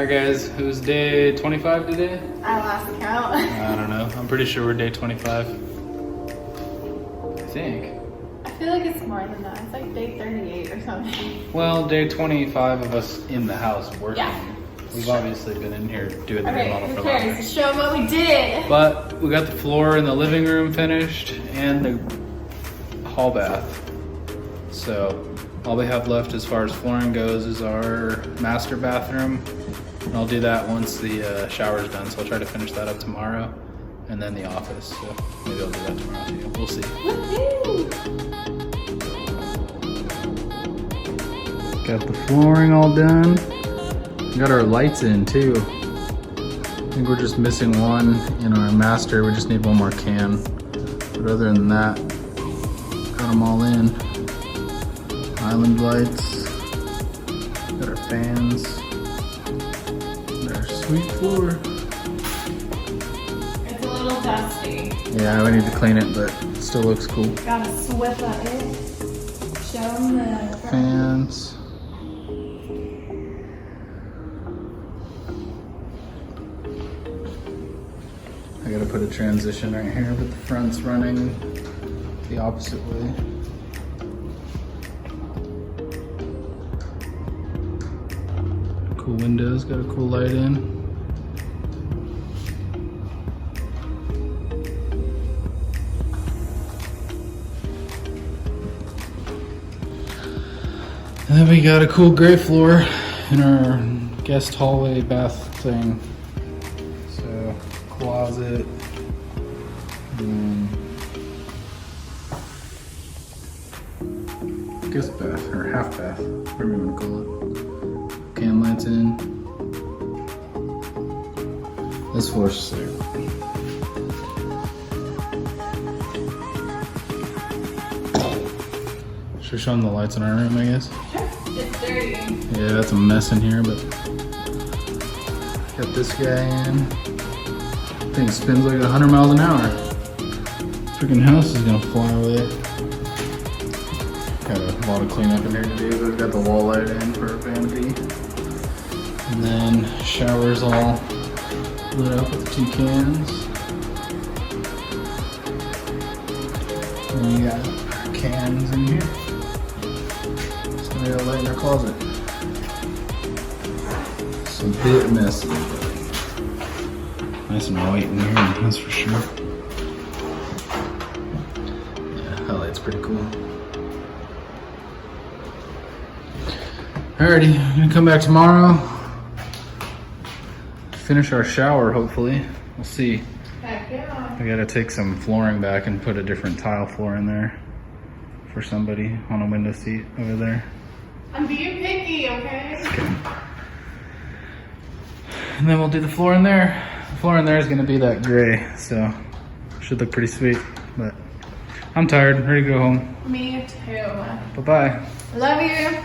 Alright guys, it was day 25 today? I lost count. I don't know. I'm pretty sure we're day 25. I think. I feel like it's more than that. It's like day 38 or something. Well, day 25 of us in the house working. Yeah. We've obviously been in here doing the remodel for who longer. cares? Show them what we did. But we got the floor in the living room finished and the hall bath. So all we have left as far as flooring goes is our master bathroom. And I'll do that once the shower's done. So I'll try to finish that up tomorrow. And then the office. So maybe I'll do that tomorrow too. We'll see. Woohoo! Got the flooring all done. Got our lights in too. I think we're just missing one in our master. We just need one more can. But other than that, got them all in. Island lights. Got our fans. Got our sweet floor. It's a little dusty. Yeah, we need to clean it, but it still looks cool. Gotta sweep it. Show them the Fans. I gotta put a transition right here, but the front's running the opposite way. Cool windows, got a cool light in. And then we got a cool gray floor in our guest hallway bath thing. So, closet. Guest bath, or half bath, whatever you want to call it. Can lights in. This floor's sick. Should we show them the lights in our room, I guess? Sure. It's dirty. Yeah, that's a mess in here, but got this guy in. Thing spins like 100 miles an hour. Freaking house is gonna fly away. Got a lot of cleanup in here to do, but we've got the wall light in for vanity. And then shower's all lit up with 2 cans. And we got our cans in here. So we got a light in our closet. It's a bit messy, but nice and white in here, that's for sure. Yeah, that light's pretty cool. Alrighty, I'm gonna come back tomorrow. Finish our shower, hopefully. We'll see. Heck yeah. I gotta take some flooring back and put a different tile floor in there for somebody on a window seat over there. I'm being picky, okay? Just kidding. And then we'll do the floor in there. The floor in there is gonna be that gray, so should look pretty sweet. But I'm tired, ready to go home. Me too. Bye-bye. Love you.